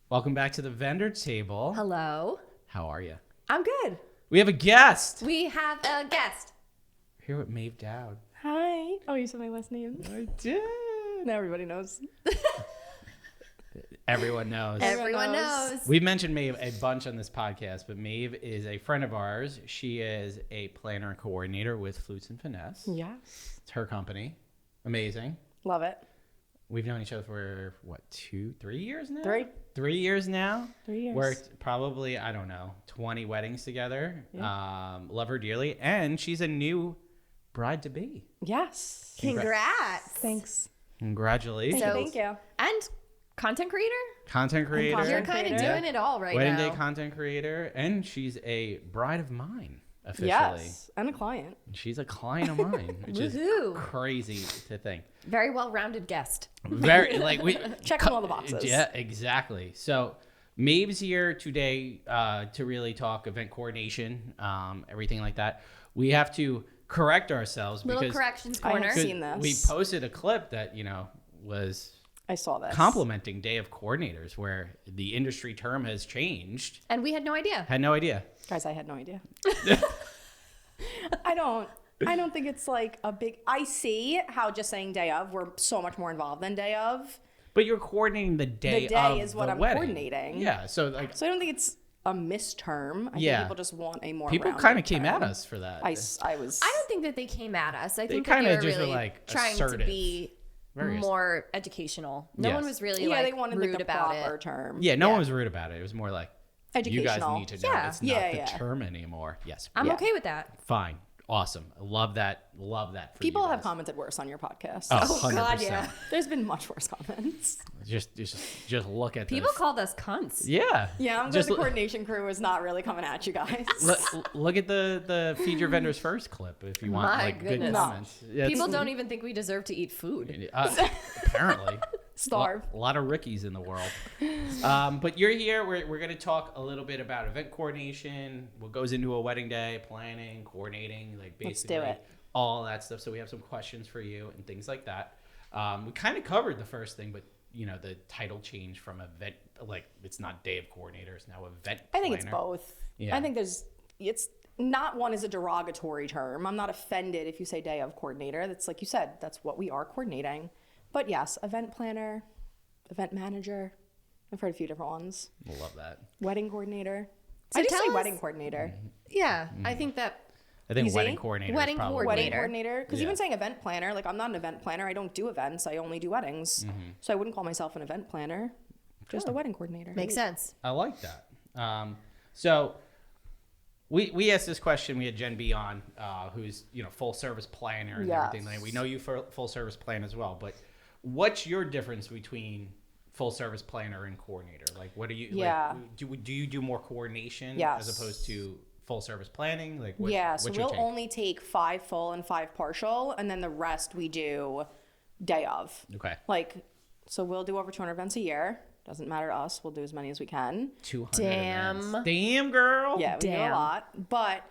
Welcome back to the vendor table. Hello. How are you? I'm good. We have a guest. We have a guest. Here with Maeve Dowd. Hi. Oh, you said my last name. I did. Now everybody knows. Everyone knows. Everyone knows. We've mentioned Maeve a bunch on this podcast, but Maeve is a friend of ours. She is a planner and coordinator with Flutes and Finesse. Yes. It's her company. Amazing. Love it. We've known each other for, what, 3 years now? 3 years now. 3 years. Worked probably, 20 weddings together. Yeah. Love her dearly. And she's a new bride-to-be. Yes. Congrats. Thanks. Congratulations. Thank you. And content creator? Content creator. content You're kind of creator. doing it all right Wedding now. day content creator. And she's a bride of mine, officially. Yes. And a client. She's a client of mine, which is Woohoo. crazy to think. Very well-rounded guest. Very, like, we... Checking all the boxes. Yeah, exactly. So Maeve's here today to really talk event coordination, everything like that. We have to correct ourselves Little because corrections I have corner. seen this. we posted a clip that, was I saw this. complimenting Day of Coordinators, where the industry term has changed. And we had no idea. Had no idea. Guys, I had no idea. I don't think it's like a big... I see how just saying day of, we're so much more involved than day of. But you're coordinating the day The day of is what the I'm wedding. coordinating. Yeah, so like So I don't think it's a misterm. I Yeah. think people just want a more people rounded kind of came term. at us for that. I was... I don't think that they came at us. I think that kinda they were just were, really like, trying assertive. to be Very more educational. No Yes. one was really they wanted rude like a about proper it. term. Yeah, no one was rude about it. It was more like, you guys Educational. need to know Yeah. it's not Yeah, the yeah. term anymore. Yes. I'm Yeah. okay with that. Fine. Awesome. I love that. Love that for People you have guys. commented worse on your podcast. Oh, Oh, 100%. God, yeah. There's been much worse comments. Just look at People this. called us cunts. Yeah. Yeah, I'm glad Just the coordination crew is not really coming at you guys. look at the Feed Your Vendors First clip if you want My like good goodness. comments. Yeah, People don't even think we deserve to eat food. apparently. Starve. A lot of Rickies in the world. But you're here. We're going to talk a little bit about event coordination, what goes into a wedding day, planning, coordinating, like basically Let's do it. all that stuff. So we have some questions for you and things like that. We kind of covered the first thing, but the title change from event, like it's not Day of Coordinator, it's now event I think it's planner. both. Yeah. I think it's not one is a derogatory term. I'm not offended if you say day of coordinator. That's like you said, that's what we are coordinating. But yes, event planner, event manager. I've heard a few different ones. Love that. Wedding coordinator. So I just tell say us- wedding coordinator. Yeah, I think that I think Easy. wedding coordinator. Wedding is probably Wedding Coordinator. coordinator. Because Yeah. even saying event planner, like I'm not an event planner. I don't do events. I only do weddings. So I wouldn't call myself an event planner. Just a wedding coordinator. makes sense. I like that. So we asked this question. We had Jen B on, who's full service planner and Yes. everything. Like, we know you for full service plan as well. But what's your difference between full service planner and coordinator? Like, what do you? Yeah. Like, do you do more coordination Yes. as opposed to full service planning? Like, what, Yeah, so what's your we'll take? only take 5 full and 5 partial, and then the rest we do day of. Okay. Like, so we'll do over 200 events a year. Doesn't matter to us. We'll do as many as we can. 200 Damn. events. Damn, girl. Yeah, we do a Damn. lot. But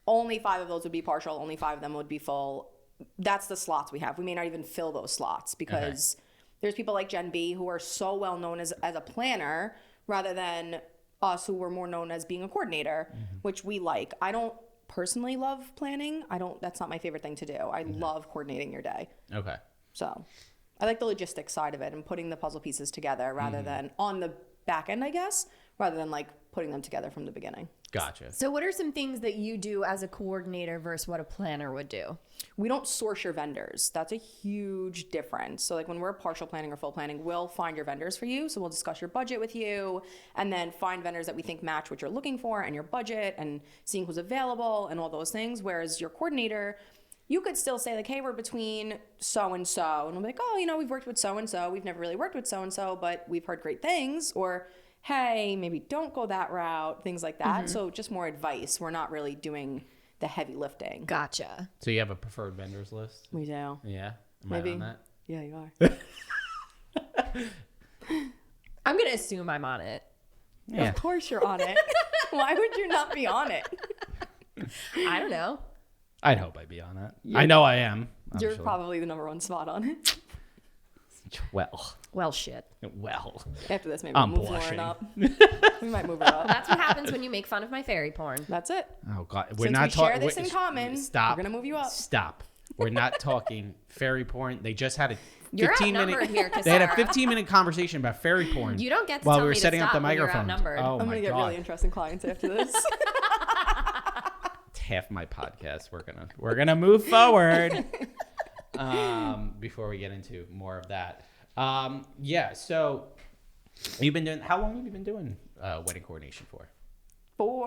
only 5 of those would be partial. Only 5 of them would be full. That's the slots we have. We may not even fill those slots because there's people like Jen B who are so well known as a planner rather than us who were more known as being a coordinator, which we like. I don't personally love planning. That's not my favorite thing to do. I love coordinating your day. Okay. So I like the logistics side of it and putting the puzzle pieces together rather than on the back end, I guess, rather than like putting them together from the beginning. Gotcha. So what are some things that you do as a coordinator versus what a planner would do? We don't source your vendors. That's a huge difference. So like when we're partial planning or full planning, we'll find your vendors for you. So we'll discuss your budget with you and then find vendors that we think match what you're looking for and your budget and seeing who's available and all those things. Whereas your coordinator, you could still say like, hey, we're between so-and-so. And we'll be like, oh, we've worked with so-and-so. We've never really worked with so-and-so, but we've heard great things. Or, hey, maybe don't go that route, things like that. So just more advice. We're not really doing the heavy lifting. Gotcha. So you have a preferred vendors list? We do. Yeah. Am Maybe. I on that? Yeah, you are. I'm going to assume I'm on it. Yeah. Of course you're on it. Why would you not be on it? I don't know. I'd hope I'd be on that. I know I am. You're actually. probably the number 1 spot on it. Well, shit. Well. After this, maybe I'm we'll move blushing. Lauren up. We might move her up. That's what happens when you make fun of my fairy porn. That's it. Oh God, Since we share this in common, Stop. we're gonna move you up. Stop. We're not talking fairy porn. They just had a You're 15-minute. outnumbered here, They had a Cassara. 15-minute conversation about fairy porn. You don't get to while tell we were me to setting up stop the when you're microphone. outnumbered. Oh I'm my gonna get God. really interesting clients after this. It's half my podcast. We're gonna move forward. Before we get into more of that, yeah. So you've been doing. How long have you been doing wedding coordination for?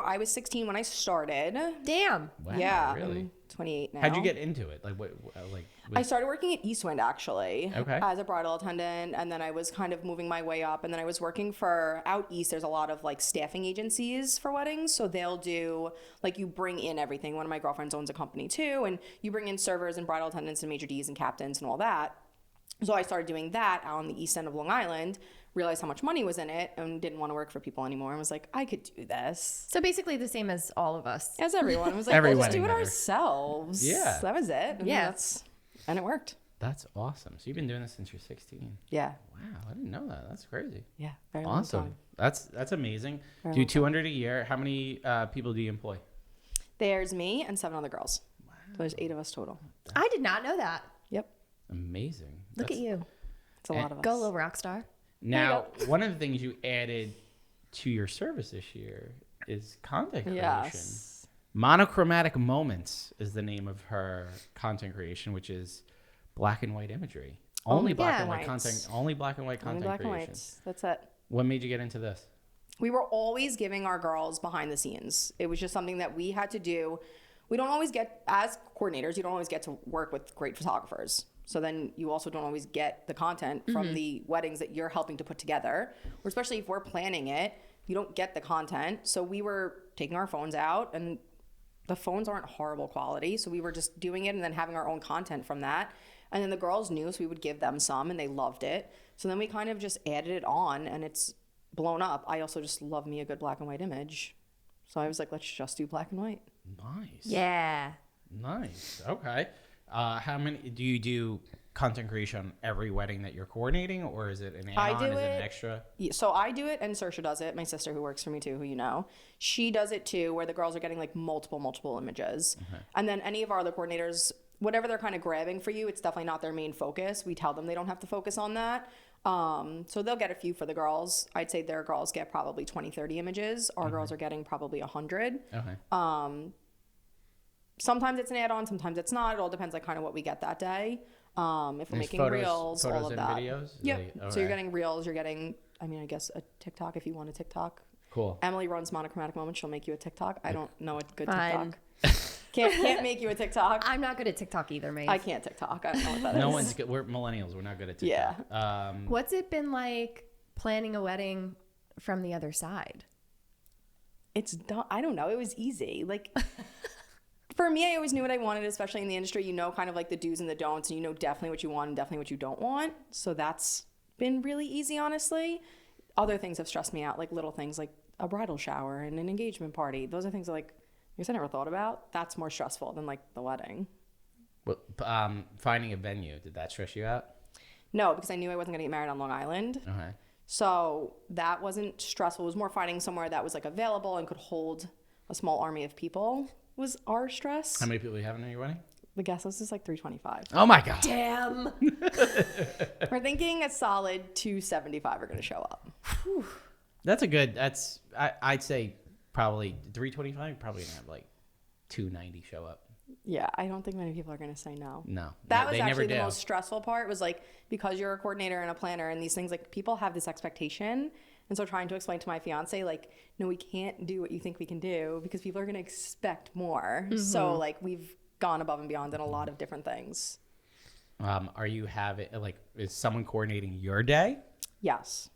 I was 16 when I started. Damn. Wow, Yeah, really? I'm 28 now. How'd you get into it? Like what? Like I started working at Eastwind actually, Okay. as a bridal attendant, and then I was kind of moving my way up, and then I was working for out east. There's a lot of like staffing agencies for weddings, so they'll do like you bring in everything. One of my girlfriends owns a company too, and you bring in servers and bridal attendants and maitre d's and captains and all that. So I started doing that out on the east end of Long Island. Realized how much money was in it, and didn't want to work for people anymore. And was like, I could do this. So basically the same as all of us. As everyone, I was like, Every we'll just do it wedding vendor. ourselves. Yeah. That was it. Yeah. And it worked. That's awesome. So you've been doing this since you're 16. Yeah. Wow, I didn't know that. That's crazy. Yeah. Very long Awesome. time. That's amazing. Very Do long 200 a year. How many people do you employ? There's me and 7 other girls. So there's 8 of us total. I did not know that. Yep. Amazing. Look at you. It's a lot of us. Go, little rock star. Now, one of the things you added to your service this year is content creation. Yes. Monochromatic Moments is the name of her content creation, which is black and white imagery. Only black and white white. content. Only black and white Only content black and creation. whites. That's it. What made you get into this? We were always giving our girls behind the scenes. It was just something that we had to do. We don't always get, as coordinators, you don't always get to work with great photographers. So then you also don't always get the content from the weddings that you're helping to put together, or especially if we're planning it, you don't get the content. So we were taking our phones out, and the phones aren't horrible quality. So we were just doing it and then having our own content from that. And then the girls knew, so we would give them some, and they loved it. So then we kind of just added it on, and it's blown up. I also just love me a good black and white image. So I was like, let's just do black and white. Nice. Yeah. Nice. Okay. How many do you do content creation on every wedding that you're coordinating, or is it an add-on? Is it an extra? Yeah, so I do it, and Saoirse does it. My sister, who works for me too, who you know, she does it too, where the girls are getting like multiple images, and then any of our other coordinators, whatever they're kind of grabbing for you, it's definitely not their main focus. We tell them they don't have to focus on that. So they'll get a few for the girls. I'd say their girls get probably 20, 30 images. Our girls are getting probably 100. Okay. Sometimes it's an add-on, sometimes it's not. It all depends on kind of what we get that day. If we're There's making photos reels, all of and that. videos? Yep. So Okay. you're getting reels, you're getting, I mean, I guess a TikTok if you want a TikTok. Cool. Emily runs Monochromatic Moments. She'll make you a TikTok. I don't know a good Fine. TikTok. Can't make you a TikTok. I'm not good at TikTok either, mate. I can't TikTok. I don't know what that is. No one's good. We're millennials. We're not good at TikTok. Yeah. What's it been like planning a wedding from the other side? It's done. I don't know. It was easy. Like, for me, I always knew what I wanted, especially in the industry. You know, kind of like the do's and the don'ts, and you know definitely what you want and definitely what you don't want. So that's been really easy, honestly. Other things have stressed me out, like little things like a bridal shower and an engagement party. Those are things that, like, I guess I never thought about. That's more stressful than like the wedding. Well, finding a venue, did that stress you out? No, because I knew I wasn't going to get married on Long Island. Okay. So that wasn't stressful. It was more finding somewhere that was like available and could hold a small army of people was our stress. How many people are you having at your wedding? The guest list is like 325. Oh my God. Damn. We're thinking a solid 275 are going to show up. That's a good, I'd say probably 325, probably going to have like 290 show up. Yeah, I don't think many people are going to say no. No. That was they never actually the do. most stressful part was like, because you're a coordinator and a planner and these things, like people have this expectation. And so trying to explain to my fiance, like, no, we can't do what you think we can do because people are going to expect more. So like we've gone above and beyond in a lot of different things. Are you having, like, is someone coordinating your day? Yes.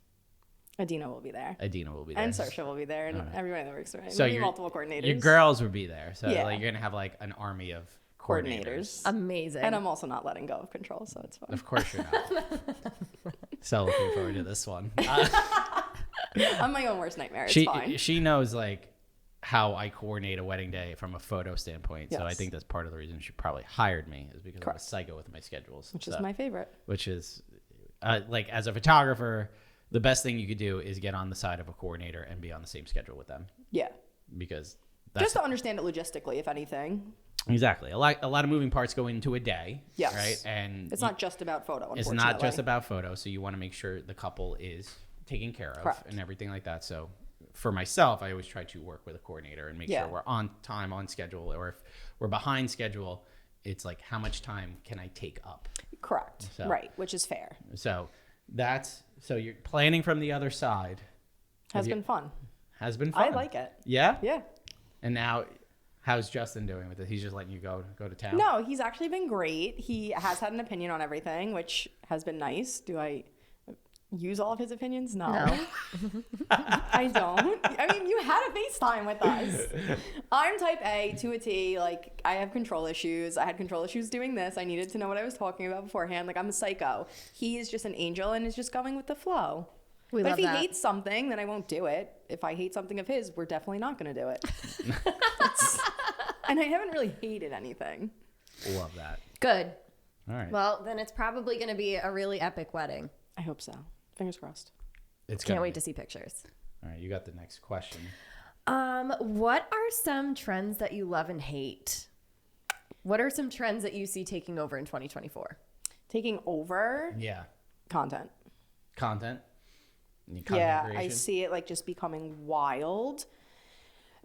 Adina will be there. Adina will be there. And Saoirse will be there, and everybody that works for me. So There'll be your- multiple coordinators. Your girls will be there. So Yeah. like, you're going to have like an army of coordinators. Amazing. And I'm also not letting go of control, so it's fine. Of course you're not. So looking forward to this one. I'm my own worst nightmare. It's fine. She knows like how I coordinate a wedding day from a photo standpoint. So I Yes. think that's part of the reason she probably hired me is because I'm a Correct. psycho with my schedules. Which is So- my favorite. Which is, like as a photographer, the best thing you could do is get on the side of a coordinator and be on the same schedule with them, Yeah. because that's Just to understand it logistically, if anything. exactly a lot of moving parts go into a day. Yes. Right. And It's not just about photo, it's unfortunately. not just about photo. So you want to make sure the couple is taken care of Correct. and everything like that. So for myself, I always try to work with a coordinator and make Yeah. sure we're on time, on schedule, or if we're behind schedule, it's like, how much time can I take up? Correct. So- Right, which is fair. So so you're planning from the other side. Has been fun. Has been fun. I like it. Yeah. Yeah. And now, how's Justin doing with it? He's just letting you go to town. No, he's actually been great. He has had an opinion on everything, which has been nice. Do I use all of his opinions? No. I don't. I mean, you had a FaceTime with us. I'm type A to a T. Like, I have control issues. I had control issues doing this. I needed to know what I was talking about beforehand. Like, I'm a psycho. He is just an angel and is just going with the flow. We But love if he that. hates something, then I won't do it. If I hate something of his, we're definitely not going to do it. And I haven't really hated anything. Love that. Good. All right. Well, then it's probably going to be a really epic wedding. I hope so. Fingers crossed. It's Can't gonna wait be. to see pictures. All right, you got the next question. What are some trends that you love and hate? What are some trends that you see taking over in 2024? Taking over Yeah. content. Content Yeah, I creation? see it like just becoming wild.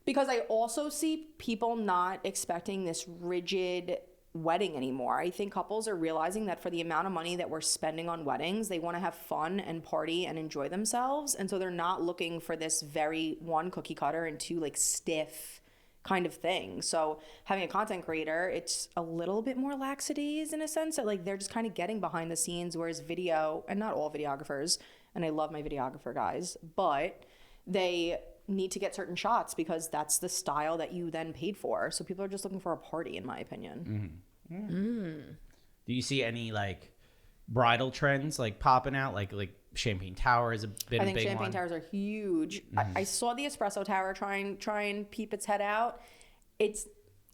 Because I also see people not expecting this rigid wedding anymore. I think couples are realizing that for the amount of money that we're spending on weddings, they want to have fun and party and enjoy themselves. And so they're not looking for this very one cookie cutter and two like stiff kind of thing. So having a content creator, it's a little bit more laxities in a sense that like they're just kind of getting behind the scenes, whereas video, and not all videographers, and I love my videographer guys, but they need to get certain shots because that's the style that you then paid for. So people are just looking for a party, in my opinion. Do you see any like bridal trends like popping out? Like champagne tower has been I a think big champagne one. towers are huge. I saw the espresso tower try and peep its head out. It's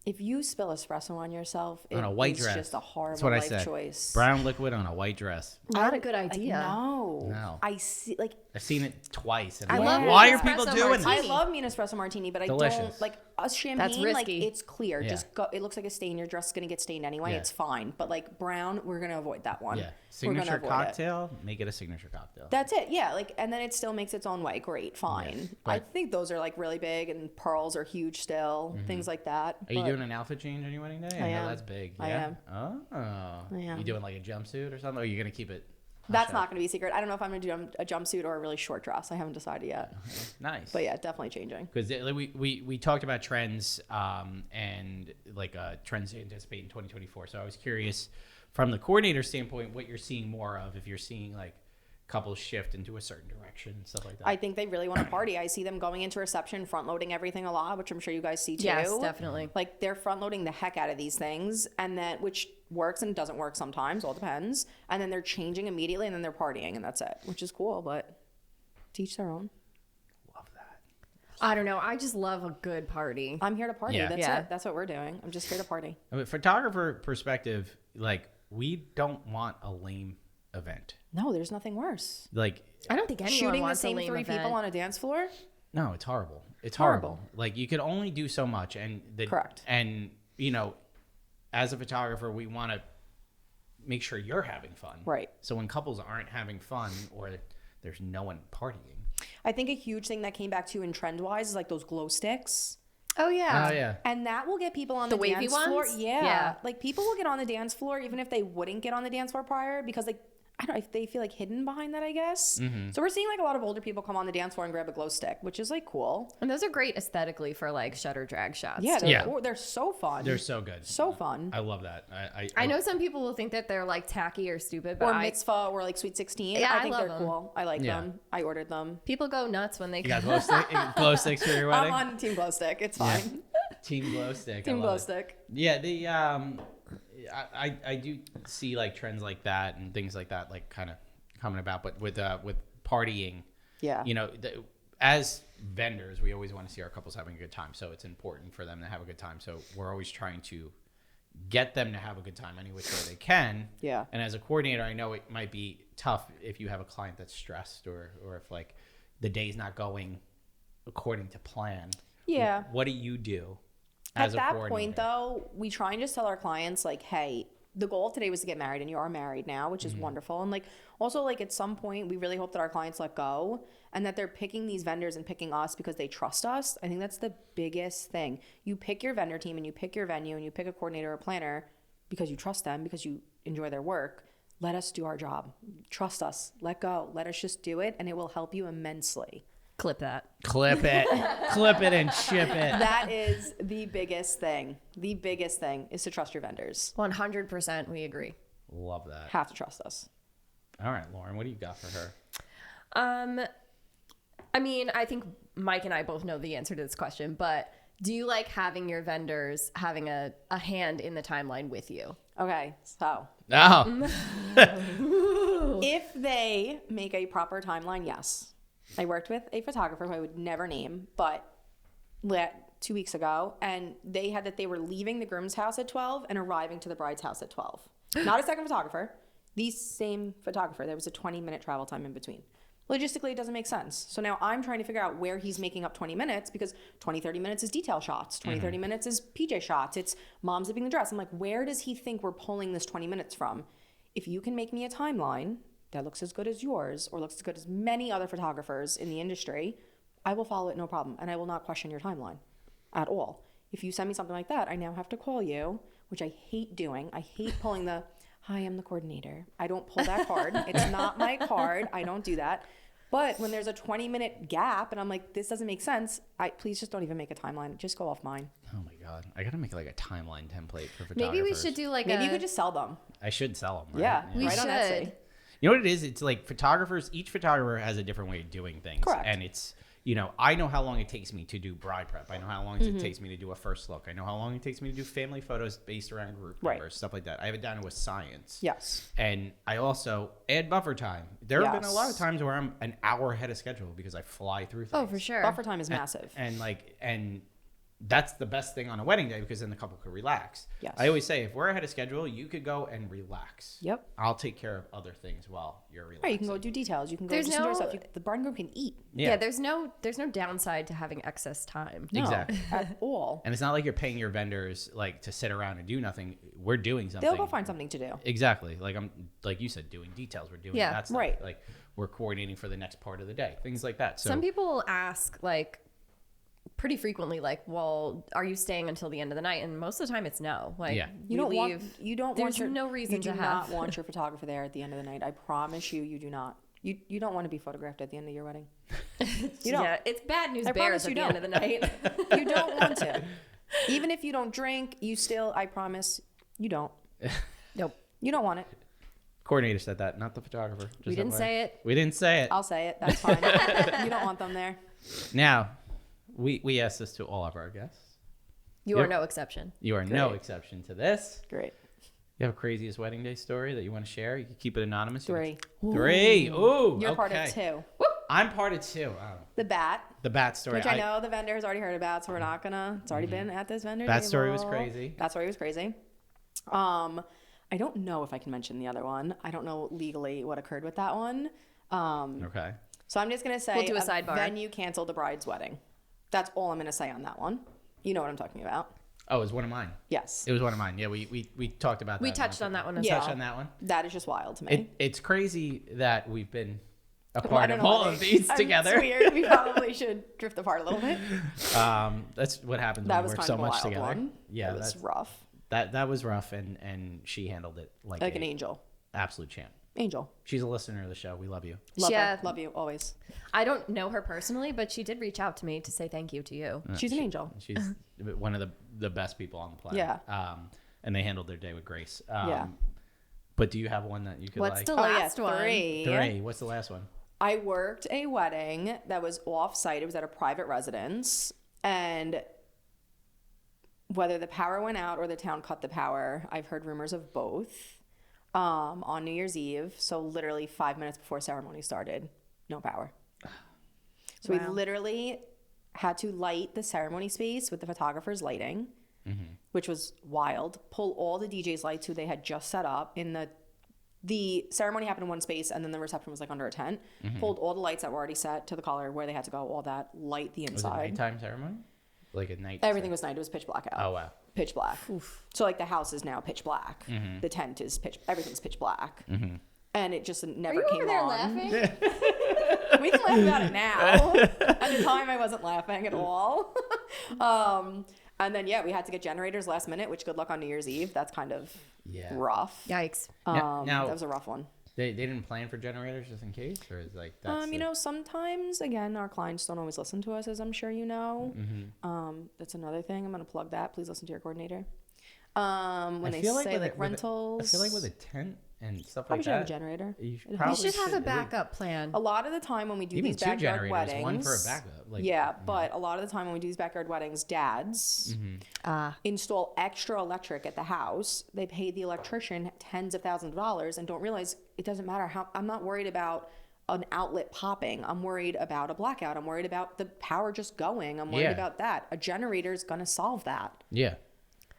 if you spill espresso on yourself, On a white it's dress. just a That's horrible what I life said. choice. Brown liquid on a white dress. Not a good idea. No. I see like I've seen it twice. And I I'm love like, why are espresso people doing martini. I this? love me an espresso martini, but I Delicious. don't like a champagne. Like risky. it's clear, Yeah. just go. It looks like a stain. Your dress is gonna get stained anyway. Yeah. It's fine. But like brown, we're gonna avoid that one. Yeah. We're gonna Signature avoid it. cocktail. Make it a signature cocktail. That's it. Yeah. Like, and then it still makes its own way. Great. Fine. but- I think those are like really big, and pearls are huge still. Things like that. Are you But doing an outfit change on your wedding day? I know am. that's big. I Yeah. am. Oh. I am. You doing like a jumpsuit or something? Or are you gonna keep it? That's not going to be a secret. I don't know if I'm going to do a jumpsuit or a really short dress. I haven't decided yet. Nice. But yeah, definitely changing. Because we talked about trends and like trends to anticipate in 2024. So I was curious from the coordinator standpoint what you're seeing more of, if you're seeing like couples shift into a certain direction, stuff like that. I think they really want to party. I see them going into reception, front loading everything a lot, which I'm sure you guys see too. Yes, definitely. Like they're front loading the heck out of these things, and then which works and doesn't work sometimes, all depends. And then they're changing immediately, and then they're partying, and that's it, which is cool. But teach their own. Love that. I don't know. I just love a good party. I'm here to party. Yeah. That's Yeah. it. That's what we're doing. I'm just here to party. I mean, photographer perspective, like we don't want a lame event. No, there's nothing worse. Like I don't think anyone Shooting the wants same a lame three event. people on a dance floor. no, it's horrible. It's Horrible. horrible. Like you can only do so much, and Correct. And you know, as a photographer, we want to make sure you're having fun. Right. So when couples aren't having fun or there's no one partying. I think a huge thing that came back to in trend wise is like those glow sticks. Oh yeah. Oh yeah. And that will get people on The the, wavy dance floor. ones? Yeah. Yeah. Like people will get on the dance floor even if they wouldn't get on the dance floor prior because like I don't know if they feel like hidden behind that, I guess. So we're seeing like a lot of older people come on the dance floor and grab a glow stick, which is like cool. And those are great aesthetically for like shutter drag shots. Yeah, too. they're so fun. They're so good. so fun. I love that. I know some people will think that they're like tacky or stupid, but Or mitzvah or like Sweet 16. Yeah, I I think love they're them. cool. I like Yeah. them. I ordered them. people go nuts when they You got glow sticks for your wedding? I'm on Team Glow Stick. It's Yeah. fine. Team glow stick. I Team love Glow it. Stick. Yeah, the I do see like trends like that and things like that like kind of coming about, but with partying, Yeah. you know, as vendors, we always want to see our couples having a good time, so it's important for them to have a good time. So we're always trying to get them to have a good time any which way they can. Yeah. And as a coordinator, I know it might be tough if you have a client that's stressed or if like the day's not going according to plan. Yeah. What do you do At as a that coordinator? point, though, we try and just tell our clients, like, hey, the goal today was to get married, and you are married now, which is wonderful. And like, also, like, at some point, we really hope that our clients let go and that they're picking these vendors and picking us because they trust us. I think that's the biggest thing. You pick your vendor team and you pick your venue and you pick a coordinator or planner because you trust them, because you enjoy their work. Let us do our job. Trust us. Let go. Let us just do it, and it will help you immensely. Clip that. Clip it. Clip it and ship it. That is the biggest thing. The biggest thing is to trust your vendors. 100%. We agree. Love that. Have to trust us. All right, Lauren, what do you got for her? I mean, I think Mike and I both know the answer to this question, but do you like having your vendors having a hand in the timeline with you? Okay, so Oh, if they make a proper timeline, yes. I worked with a photographer who I would never name, but 2 weeks ago, and they had that they were leaving the groom's house at 12 and arriving to the bride's house at 12. Not a second photographer, the same photographer. There was a 20-minute travel time in between. Logistically, it doesn't make sense. So now I'm trying to figure out where he's making up 20 minutes because 20, 30 minutes is detail shots. 20, 30 minutes is PJ shots. It's mom zipping the dress. I'm like, where does he think we're pulling this 20 minutes from? If you can make me a timeline that looks as good as yours or looks as good as many other photographers in the industry, I will follow it, no problem. And I will not question your timeline at all. If you send me something like that, I now have to call you, which I hate doing. I hate pulling the, hi, I'm the coordinator. I don't pull that card. It's not my card. I don't do that. But when there's a 20-minute gap and I'm like, this doesn't make sense, please just don't even make a timeline. Just go off mine. oh my God. I got to make like a timeline template for photographers. Maybe we should do like Maybe you could just sell them. I should sell them, right? Yeah, We right on should. Etsy. You know what it is? It's like photographers, each photographer has a different way of doing things. Correct. And it's, you know, I know how long it takes me to do bride prep. I know how long it takes me to do a first look. I know how long it takes me to do family photos based around group Right. numbers, stuff like that. I have it down to a science. Yes. And I also add buffer time. There have been a lot of Yes. times where I'm an hour ahead of schedule because I fly through things. Oh, for sure. Buffer time is massive. And that's the best thing on a wedding day because then the couple could relax. Yes. I always say if we're ahead of schedule, you could go and relax. Yep. I'll take care of other things while you're relaxing. Right, you can go do details. You can go There's just enjoy no- stuff. The bride and groom can eat. Yeah, there's no downside to having excess time. No, Exactly. at all. And it's not like you're paying your vendors like to sit around and do nothing. We're doing something. They'll go find something to do. Exactly. Like like you said, doing details. We're doing Yeah, that stuff. right. Like we're coordinating for the next part of the day. Things like that. So Some people ask like pretty frequently, like, well, are you staying until the end of the night? And most of the time it's no. Like Yeah. You don't want. You don't There's want your. no reason you do to not have. want your photographer there at the end of the night. I promise you, you do not. You don't want to be photographed at the end of your wedding. You don't. Yeah, it's bad news I bears promise at you the end of the night. You don't want to. Even if you don't drink, you still. I promise, you don't. Nope. You don't want it. coordinator said that, not the photographer. Just We didn't FYI. say it. We didn't say it. I'll say it. That's fine. You don't want them there. Now, we ask this to all of our guests. You Yep. are no exception. You are no Great. exception to this. Great. You have a craziest wedding day story that you want to share? You can keep it anonymous. You 3. can- 3. Ooh. You're okay. part of 2. I'm part of 2. Oh. The bat, The bat story. which I know the vendor has already heard about, so we're not gonna. It's already been at this vendor. That story was table. crazy. That story was crazy. I don't know if I can mention the other one. I don't know legally what occurred with that one. Okay. So I'm just gonna say We'll do a sidebar. venue canceled the bride's wedding. That's all I'm gonna say on that one. You know what I'm talking about. Oh, it was one of mine. Yes. It was one of mine. Yeah, we talked about that. We touched on that one as Yeah. well. Touched on that one. That is just wild to me. It's crazy that we've been a I part don't of know all why of they- these I mean, together. It's weird. We probably should drift apart a little bit. That's what happens That when we was work kind so of a much wild together. one. Yeah, It was rough. that was rough, and she handled it like Like an angel. absolute champ. Angel. She's a listener of the show. We love you. Love Yeah. her. Love you always. I don't know her personally, but she did reach out to me to say thank you to you. She's an angel. She's one of the best people on the planet. Yeah. And they handled their day with grace. Yeah. But do you have one that you could What's like? the Oh, yeah, last one? 3. 3. What's the last one? I worked a wedding that was off-site. It was at a private residence. And whether the power went out or the town cut the power, I've heard rumors of both, on New Year's Eve. So literally 5 minutes before ceremony started, no power. So we Wow. literally had to light the ceremony space with the photographer's lighting, which was wild. Pull all the DJ's lights who they had just set up in the the ceremony happened in one space, and then the reception was like under a tent. Pulled all the lights that were already set to the color where they had to go, all that, light the Was it inside. nighttime ceremony? Like at night? Everything was night. It was pitch black out. Oh, wow. Pitch black. Oof. So like the house is now pitch black. The tent is everything's pitch black. And it just never came on. laughing? We can laugh about it now. At the time, I wasn't laughing at all. And then, we had to get generators last minute, which good luck on New Year's Eve. That's kind of rough. Yikes. Now, that was a rough one. They didn't plan for generators just in case? Or is like that's sometimes, again, our clients don't always listen to us, as I'm sure you know. That's another thing. I'm going to plug that. Please listen to your coordinator. When they say like rentals. I feel like with a tent and stuff probably like should that. have a generator. You should have a backup plan. A lot of the time when we do even these two backyard generators, weddings, one for a backup. Like, but a lot of the time when we do these backyard weddings, dads install extra electric at the house. They pay the electrician tens of thousands of dollars and don't realize it doesn't matter how. I'm not worried about an outlet popping. I'm worried about a blackout. I'm worried about the power just going. I'm worried about that. A generator is going to solve that. Yeah.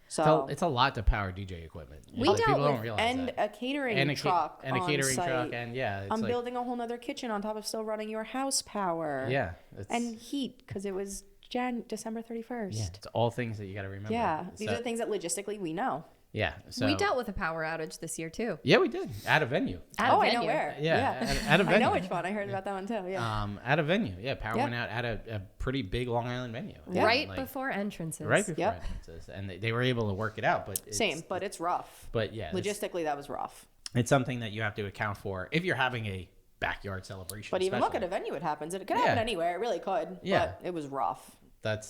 So it's a lot to power DJ equipment. People don't realize that. A catering truck and a catering truck, and I'm building a whole nother kitchen on top of still running your house power. Yeah, and heat because it was December 31st. Yeah, it's all things that you got to remember. Yeah, these are the things that logistically we know. Yeah, so we dealt with a power outage this year too. Yeah, we did at a venue. I know where. Yeah. At a venue. I know which one. I heard about that one too. Yeah. At a venue. Yeah, power went out at a pretty big Long Island venue. Yeah. Right before entrances. Right before entrances, and they were able to work it out. But it's rough. But yeah, logistically that was rough. It's something that you have to account for if you're having a backyard celebration. But even look at a venue, it happens. It could happen anywhere. It really could. Yeah. But it was rough. That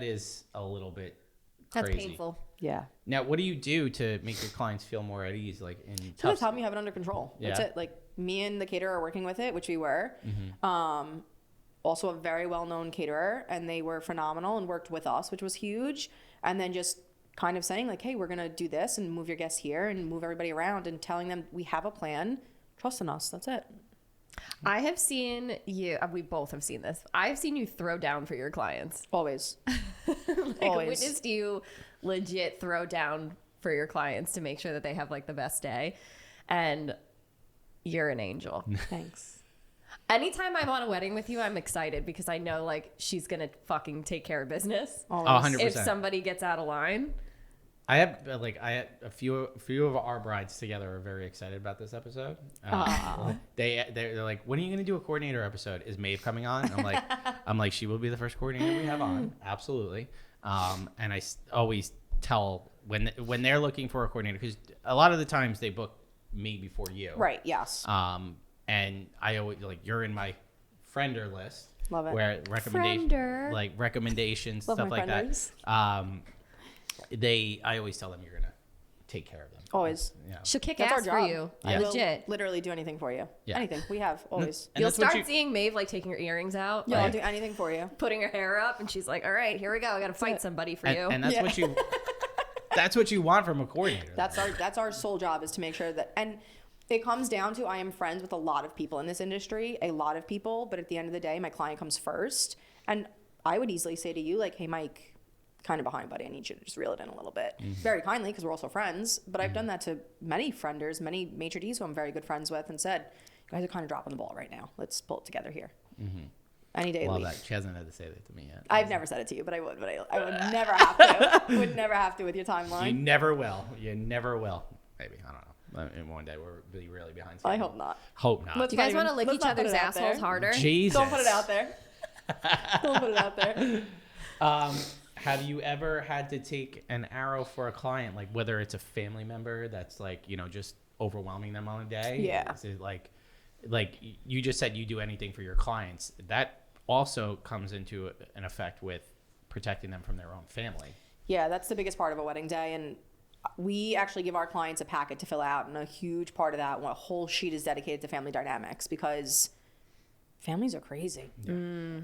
is a little bit crazy. That's painful. Yeah. Now, what do you do to make your clients feel more at ease? Like in so the time you have it under control. Yeah. That's it. Like me and the caterer are working with it, which we were. Also a very well-known caterer, and they were phenomenal and worked with us, which was huge. And then just kind of saying like, hey, we're going to do this and move your guests here and move everybody around and telling them we have a plan. Trust in us. That's it. I have seen you, we both have seen this. I've seen you throw down for your clients. Always. Always. Witnessed you legit throw down for your clients to make sure that they have like the best day. And you're an angel. Thanks. Anytime I'm on a wedding with you, I'm excited because I know like she's going to fucking take care of business. Always. 100%. If somebody gets out of line. I had a few of our brides together are very excited about this episode. They're like, when are you going to do a coordinator episode? Is Maeve coming on? I'm like, she will be the first coordinator we have on. Absolutely. And I always tell when they're looking for a coordinator, because a lot of the times they book me before you. Right. Yes. And I always you're in my friender list. Love it. Where recommendations, stuff like that. I always tell them you're gonna take care of them. Always. Yeah. She'll kick That's ass our job. for you. I Legit. will literally do anything for you. Yeah. Anything. We have always. And You'll that's what start seeing Maeve like taking her earrings out. Yeah, like, I'll do anything for you. putting her hair up, and she's like, "All right, here we go. I got to fight somebody for you." And that's what you. That's what you want from a coordinator. That's our sole job, is to make sure that, and it comes down to, I am friends with a lot of people in this industry, a lot of people, but at the end of the day, my client comes first. And I would easily say to you, like, hey, Mike, kind of behind, buddy, I need you to just reel it in a little bit. Very kindly, because we're also friends. But I've done that to many frienders, many maitre d's who I'm very good friends with, and said, you guys are kind of dropping the ball right now. Let's pull it together here. Any day of the week. She hasn't had to say that to me yet. I've never said it to you, but I would. But I would never have to. Would never have to with your timeline. You never will. You never will. Maybe. I don't know. In one day we're be really behind schedule. I hope not. Hope not. Do you guys want to lick each other's assholes harder? Jesus. Don't put it out there. Don't put it out there. Have you ever had to take an arrow for a client, like whether it's a family member that's like, just overwhelming them on a day? Yeah. Is it like you just said you do anything for your clients? That also comes into an effect with protecting them from their own family. Yeah, that's the biggest part of a wedding day. And we actually give our clients a packet to fill out. And a huge part of that, a whole sheet is dedicated to family dynamics, because families are crazy. Yeah.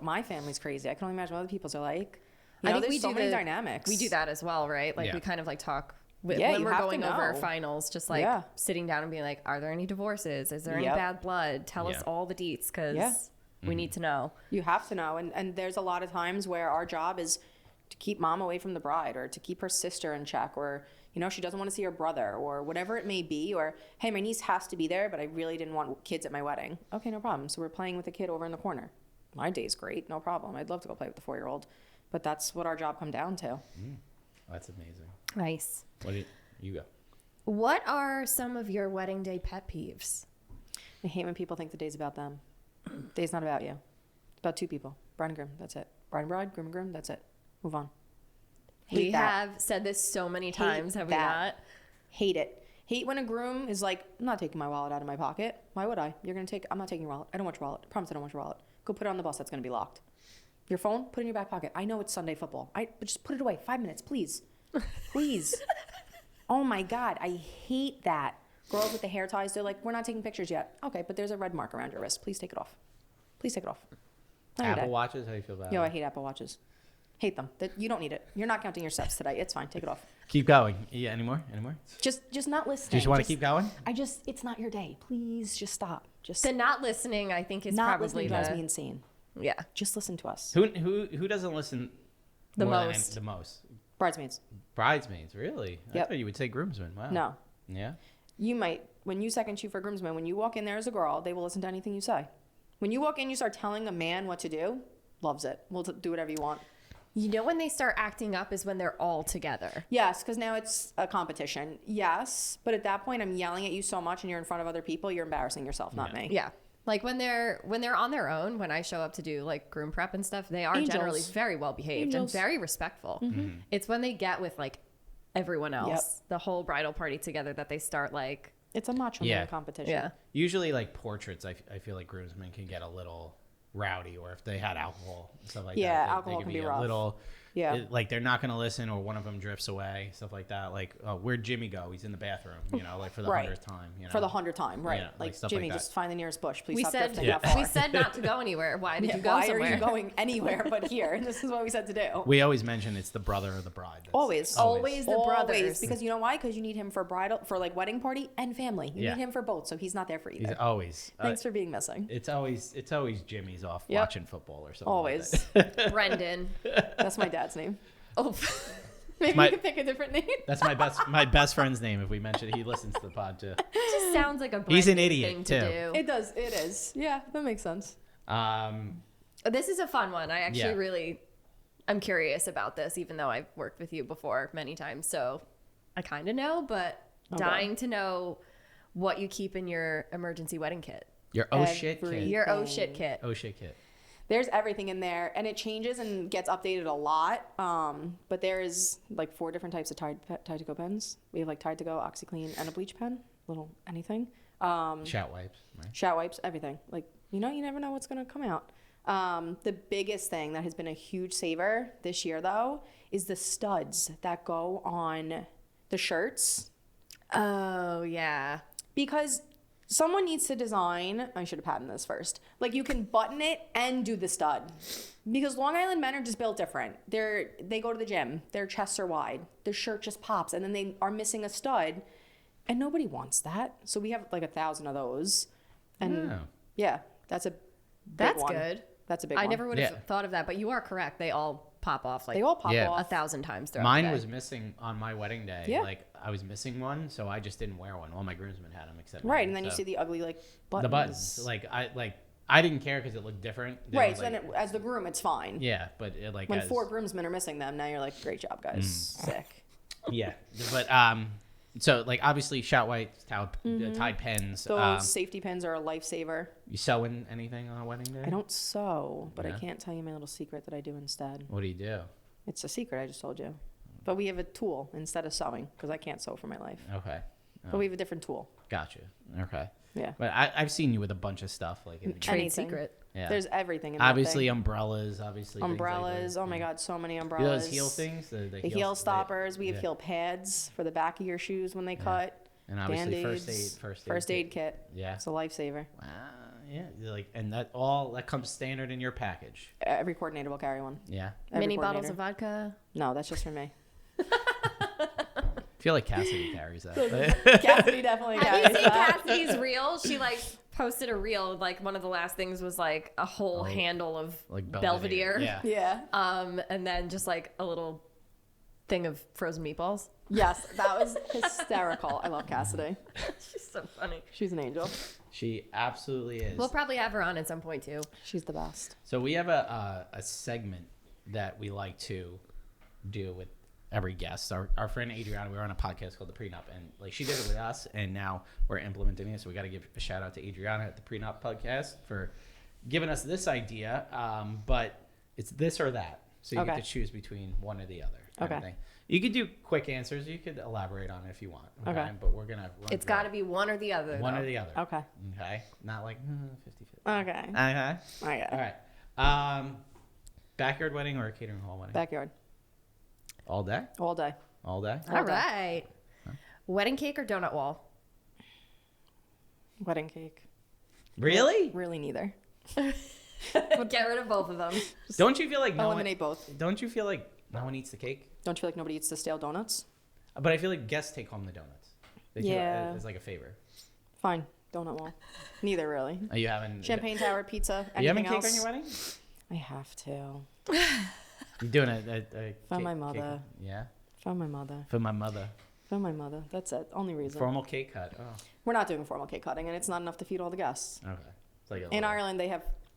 My family's crazy. I can only imagine what other people's are like. I think there's so many dynamics. We do that as well, right? Like we kind of like talk when you we're have to going over know. finals, just like sitting down and being like, are there any divorces? Is there any bad blood? Tell us all the deets, because we need to know. You have to know. And there's a lot of times where our job is to keep mom away from the bride, or to keep her sister in check, or she doesn't want to see her brother or whatever it may be, or, hey, my niece has to be there, but I really didn't want kids at my wedding. Okay, no problem. So we're playing with a kid over in the corner. My day's great. No problem. I'd love to go play with the 4-year-old, but that's what our job come down to. That's amazing. Nice. What do you go? What are some of your wedding day pet peeves? I hate when people think the day's about them. The day's not about you. It's about 2 people. Bride and groom. That's it. Bride and bride, groom and groom. That's it. Move on. We have said this so many times, have we not? Hate it. Hate when a groom is like, I'm not taking my wallet out of my pocket. Why would I? I'm not taking your wallet. I don't want your wallet. I promise I don't want your wallet. Go put it on the bus. That's going to be locked. Your phone, put it in your back pocket. I know it's Sunday football. But just put it away. 5 minutes, please. Please. Oh my God. I hate that. Girls with the hair ties, they're like, we're not taking pictures yet. Okay, but there's a red mark around your wrist. Please take it off. Please take it off. Apple Watches? How do you feel about it? Yo, I hate Apple Watches. Hate them. You don't need it. You're not counting your steps today. It's fine. Take it off. Keep going. Yeah, anymore? Just not listening. Do you just want to keep going? It's not your day. Please just stop. Just The not listening, I think, is not probably listening drives me insane. Yeah. Just listen to us. Who doesn't listen The more most. than the most? Bridesmaids. Bridesmaids, really? Yep. I thought you would say groomsmen. Wow. No. Yeah? You might, when you second shoot for groomsmen, when you walk in there as a girl, they will listen to anything you say. When you walk in, you start telling a man what to do, loves it. We'll do whatever you want. You know when they start acting up is when they're all together. Yes, because now it's a competition. Yes, but at that point, I'm yelling at you so much and you're in front of other people, you're embarrassing yourself, not me. Yeah. Like when they're on their own, when I show up to do like groom prep and stuff, they are Angels. generally very well behaved and very respectful. Mm-hmm. It's when they get with like everyone else, the whole bridal party together, that they start like, It's a macho man competition. yeah. Usually, like portraits, I feel like groomsmen can get a little rowdy, or if they had alcohol and stuff like that. Yeah, they alcohol can can be a rough. little. Yeah. Like they're not going to listen, or one of them drifts away, stuff like that. Like, oh, where'd Jimmy go? He's in the bathroom, like for the Right. 100th time. For the 100th time, right? Yeah, like stuff Jimmy, like that. just find the nearest bush. Please We stop said drifting that far. we said not to go anywhere. Why did you go Why somewhere? are you going anywhere but here? And this is what we said to do. We always mention it's the brother of the bride. That's Always. Always the brothers. Always. Because you know why? Because you need him for like wedding party and family. You Yeah. need him for both, so he's not there for either. He's always. Thanks for being missing. It's always Jimmy's off Yep. watching football or something. Always. Like that. Brendan. That's my dad's name. Oh, Maybe My- you could pick a different name. That's my best friend's name. If we mention it, he listens to the pod too. it just sounds like a He's an Brendan idiot, thing too. to do. It does. It is. Yeah, that makes sense. This is a fun one. I actually Yeah. I'm curious about this, even though I've worked with you before many times. So I kind of know, but dying to know what you keep in your emergency wedding kit. Your oh shit Every- kit. Your oh shit kit. Oh shit kit. There's everything in there, and it changes and gets updated a lot. But there is like 4 different types of Tide-to-Go pens. We have like Tide-to-Go, OxyClean, and a bleach pen. Little anything. Shout wipes. Right? Shout wipes, everything. Like, you never know what's going to come out. The biggest thing that has been a huge saver this year, though, is the studs that go on the shirts. Oh, yeah. Because someone needs to design, I should have patented this first. Like, you can button it and do the stud. Because Long Island men are just built different. They go to the gym. Their chests are wide. Their shirt just pops. And then they are missing a stud. And nobody wants that. So we have like 1,000 of those. And yeah, that's a big one. Good. That's a big I one. never would have thought of that, but you are correct. They all pop off like They all pop Yeah. off. 1,000 times throughout Mine the day. was missing on my wedding day. Yeah. Like I was missing one, so I just didn't wear one. All my groomsmen had them except Right, mine, and then you so- see the ugly like buttons. the buttons. I didn't care because it looked different. They Right, was, so like- then as the groom, it's fine. yeah, but it, like When as, 4 groomsmen are missing them, now you're like, great job, guys. Sick. yeah, but so like obviously shout wipes, Tide pens. Those safety pins are a lifesaver. You sewing anything on a wedding day? I don't sew, but I Yeah. can't tell you my little secret that I do instead. What do you do? It's a secret I just told you. But we have a tool instead of sewing because I can't sew for my life. Okay, But we have a different tool. gotcha. Okay, Yeah. but I've seen you with a bunch of stuff like in, Trade Anything. secret. yeah. There's everything in that obviously thing. umbrellas, obviously things like Umbrellas. that. Oh my God, so many Do umbrellas. those heel things, the heel stoppers. We have yeah. heel pads for the back of your shoes when they cut. And obviously Band-Aids, first aid kit. Yeah. It's a lifesaver. Wow. Yeah. Like, and that comes standard in your package. Every coordinator will carry one. Yeah. Every Mini bottles coordinator. of vodka. No, that's just for me. I feel like Cassidy carries that. Cassidy definitely Have carries you seen that. Cassidy's reel? She like posted a reel. Like one of the last things was like a whole handle of like Belvedere. Yeah. Yeah. And then just like a little thing of frozen meatballs. Yes, that was hysterical. I love Cassidy. She's so funny. She's an angel. She absolutely is. We'll probably have her on at some point too. She's the best. So we have a segment that we like to do with every guest. Our friend Adriana, we were on a podcast called The Prenup, and like she did it with us, and now we're implementing it. So we got to give a shout out to Adriana at The Prenup podcast for giving us this idea. But it's this or that, so you get to choose between one or the other. Kind of thing. You could do quick answers. You could elaborate on it if you want. Okay. But we're gonna. It's got to be one or the other. One or the other. Okay. Okay. Not like 50-50. Okay. Okay. Okay. All right. Backyard wedding or a catering hall wedding? Backyard. All day? All day. All day? All right. Wedding cake or donut wall? Wedding cake. Really? Really neither. Get rid of both of them. Don't you feel like Eliminate both. Don't you feel like no one eats the cake? Don't you feel like nobody eats the stale donuts? But I feel like guests take home the donuts. They feel it's like a favor. Fine. Donut wall. Neither really. Are you having Champagne tower, pizza, Are you having anything cake else? on your wedding? I have to. You're doing a For cake, my mother. Yeah. For my mother. For my mother. For my mother. That's it. Only reason. Formal cake cut. Oh. We're not doing formal cake cutting, and it's not enough to feed all the guests. Okay. It's like In Ireland,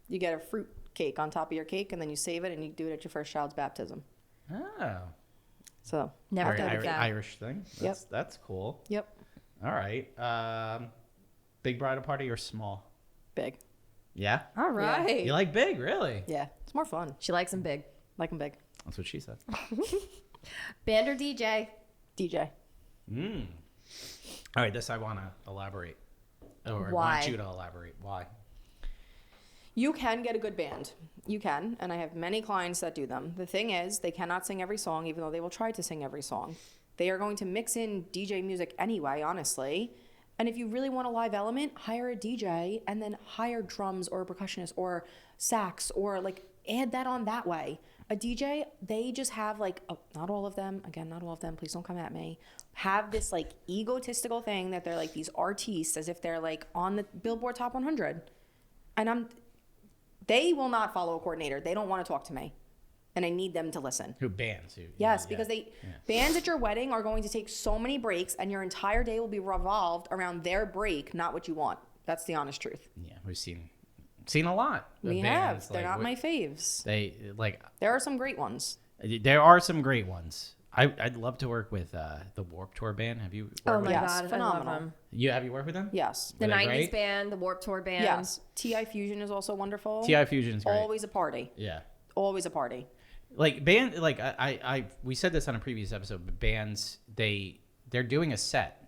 you get a fruit cake on top of your cake, and then you save it, and you do it at your first child's baptism. Oh. So Never Very done that. Irish thing. That's cool. Yep. All right. Big bridal party or small? Big. Yeah. All right. You like big, really? Yeah. It's more fun. She likes them big. Like them big. That's what she said. Band or DJ? DJ. All right, this I want to elaborate. Or Why? I want you to elaborate. Why? You can get a good band. You can, and I have many clients that do them. The thing is, they cannot sing every song, even though they will try to sing every song. They are going to mix in DJ music anyway, honestly. And if you really want a live element, hire a DJ and then hire drums or a percussionist or sax or like add that on that way. A DJ, they just have like, not all of them, again, not all of them, please don't come at me, have this like egotistical thing that they're like these artists as if they're like on the Billboard Top 100. And they will not follow a coordinator. They don't want to talk to me. And I need them to listen. Who bands? Yes, because bands at your wedding are going to take so many breaks, and your entire day will be revolved around their break, not what you want. That's the honest truth. Yeah, we've seen a lot. Of We bands, have. They're not my faves. They like. There are some great ones. There are some great ones. I'd love to work with the Warped Tour band. Have you? Oh Worked my with Yes, God, phenomenal. I love them. Have you worked with them? Yes. The Were they 90s great? band, the Warped Tour band. Yes. TI Fusion is also wonderful. TI Fusion's great. Always a party. Yeah. Always a party. Like band, like we said this on a previous episode, but bands they're doing a set.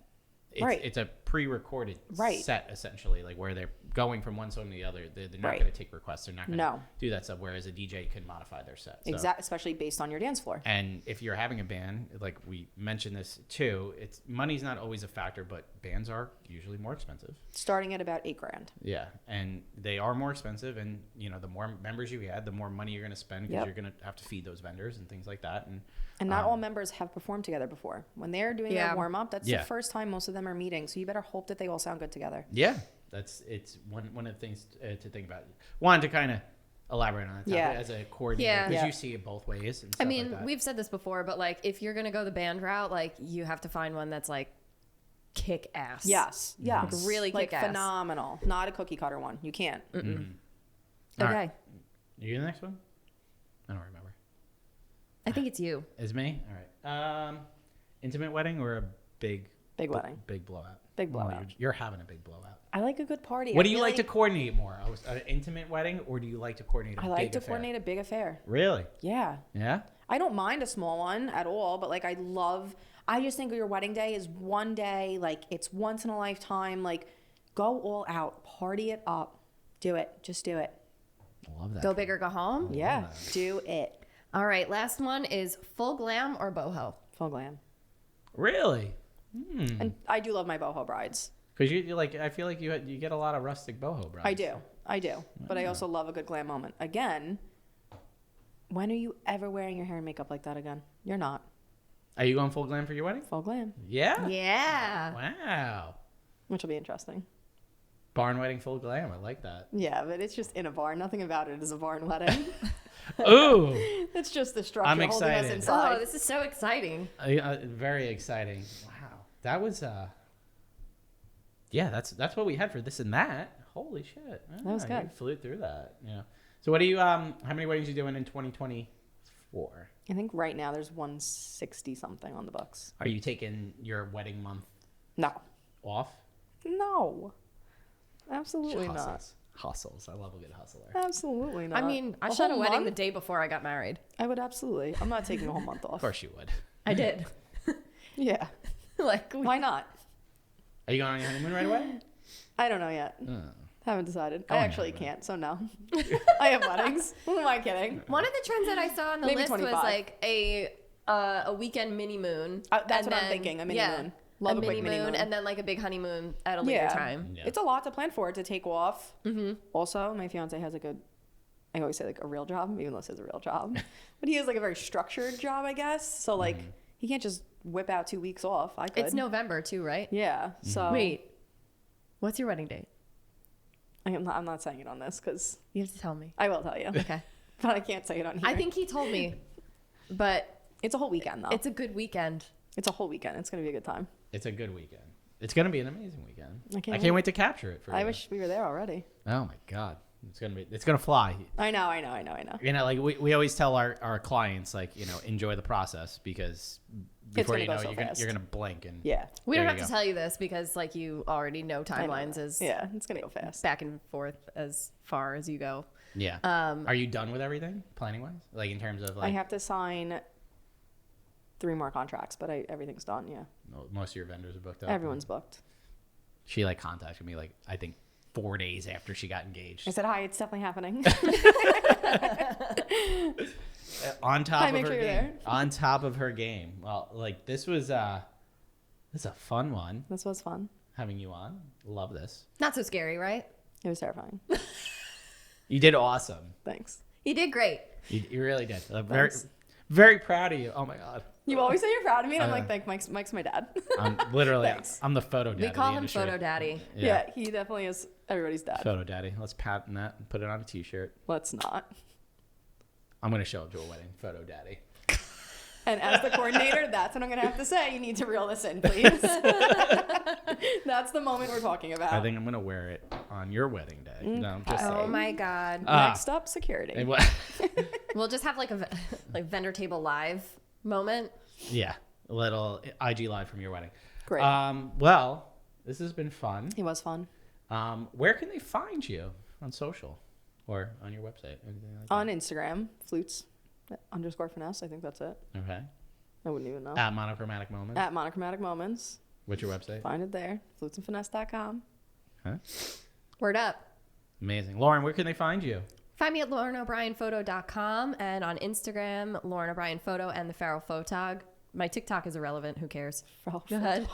Right. It's a pre-recorded set essentially, like where they're going from one song to the other. They're not Right. going to take requests. They're not going to No. do that stuff. Whereas a DJ can modify their set. So. Exactly. Especially based on your dance floor. And if you're having a band, like we mentioned this too, it's money's not always a factor, but bands are usually more expensive. Starting at about $8,000. Yeah, and they are more expensive, and you know the more members you add, the more money you're going to spend because you're going to have to feed those vendors and things like that. And not all members have performed together before. When they're doing their warm up, that's the first time most of them are meeting. So you better hope that they all sound good together. Yeah, it's one of the things to think about. Wanted to kind of elaborate on that topic as a coordinator because you see it both ways. And stuff I mean, like that. we've said this before, but like if you're gonna go the band route, like you have to find one that's like kick ass. Yes. Yes. Like, really like kick ass. phenomenal. Not a cookie cutter one. You can't. Okay. All right. You the next one? I don't remember. I think it's you. Is me? All right. Intimate wedding or a big wedding. Big blowout. Big blowout. Oh, you're having a big blowout. I like a good party. What do you like to coordinate more? An intimate wedding, or do you like to coordinate a big affair? I like to coordinate a big affair. Really? Yeah. Yeah? I don't mind a small one at all, but like I just think your wedding day is one day, like it's once in a lifetime. Like go all out, party it up, do it, just do it. I love that. Go big or go home. Yeah, do it. All right, last one is full glam or boho. Full glam. Really? And I do love my boho brides. Because you like, I feel like you get a lot of rustic boho brides. I do. But I also love a good glam moment. Again, when are you ever wearing your hair and makeup like that again? You're not. Are you going full glam for your wedding? Full glam. Yeah? Yeah. Wow. Which will be interesting. Barn wedding full glam. I like that. Yeah, but it's just in a barn. Nothing about it is a barn wedding. Ooh, It's just the structure I'm holding us excited. inside. Oh, this is so exciting. very exciting. Wow, that was yeah, that's what we had for this and that. Holy shit, That was You good. flew through that. Yeah. So what do you how many weddings are you doing in 2024? I think right now there's 160 something on the books. Are you taking your wedding month No. off? No. Absolutely not. Hustles. I love a good hustler. Absolutely not. I mean, I A shot a whole wedding month? the day before I got married. I would absolutely. I'm not taking a whole month Of off. course you would. I did. Yeah. Like, Why not? Are you going on your honeymoon right away? I don't know yet. Oh. Haven't decided. Oh, I actually no. can't, so no. I have weddings. Who am I kidding? one of the trends that I saw on the Maybe list 25. was like a weekend mini moon. That's and what I'm then- thinking, a mini moon. Love a a quick mini mini moon. and then like a big honeymoon at a later Yeah. time. Yeah. It's a lot to plan for, to take off. Mm-hmm. Also, my fiance has I always say like a real job, even though this is a real job. But he has like a very structured job, I guess. So like he can't just whip out 2 weeks off. I could. It's November too, right? Yeah. So Wait, what's your wedding date? I'm not saying it on this because You have to tell me. I will tell you. Okay. But I can't say it on here. I think he told me, but it's a whole weekend though. it's a good weekend. It's a whole weekend. It's gonna be a good time. It's a good weekend. It's gonna be an amazing weekend. I can't can't wait to capture it for you. I wish we were there already. Oh my god, it's gonna fly. I know. You know, like we always tell our clients, like, you know, enjoy the process because before gonna you go know so it, fast. you're gonna blink and Yeah. We There don't you have to go. tell you this because like you already know I know timelines that. is Yeah, it's gonna go fast. back and forth as far as you go. yeah. Are you done with everything planning wise? Like in terms of I like have to sign 3 more contracts, but everything's done. Yeah, most of your vendors are booked up. everyone's booked. She like contacted me like I think 4 days after she got engaged. I said, "Hi, it's definitely happening." On top Hi, of make her sure you're game. there. On top of her game. Well, like this is a fun one. This was fun. Having you on. Love this. Not so scary, right? It was terrifying. You did awesome. Thanks. You did great. You really did. I'm Thanks. very proud of you. Oh my god. You always say you're proud of me, and I'm I like, thanks, Mike's my dad. I'm literally Thanks. I'm the photo daddy. We call of the him industry. Photo Daddy. Yeah, he definitely is everybody's dad. Photo daddy. Let's patent that and put it on a t-shirt. Let's not. I'm gonna show up to a wedding. Photo daddy. And as the coordinator, that's what I'm gonna have to say. You need to reel this in, please. That's the moment we're talking about. I think I'm gonna wear it on your wedding day. No, I'm just Oh saying. my God. Next up, security. And what- We'll just have like a like vendor table live moment. yeah, a little IG live from your wedding. Great. Well, this has been fun. It was fun. Where can they find you on social or on your website? Anything like On Instagram, flutes_finesse. I think that's it. that? Okay. I wouldn't even know. At Monochromatic Moments. At Monochromatic Moments. What's your website? Find it there. Flutesandfinesse.com. Huh? Word up. Amazing. Lauren, where can they find you? Find me at LaurenO'BrienPhoto.com and on Instagram, Lauren O'Brien Photo and the Feral Photog. My TikTok is irrelevant. Who cares? Go ahead.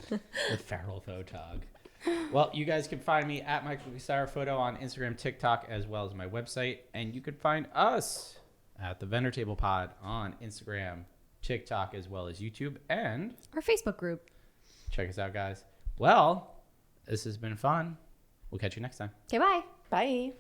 The Feral Photog. Well, you guys can find me at Michael Pissarro Photo on Instagram, TikTok, as well as my website. And you can find us at the Vendor Table Pod on Instagram, TikTok, as well as YouTube. And Our Facebook group. check us out, guys. Well, this has been fun. We'll catch you next time. Okay, bye. Bye.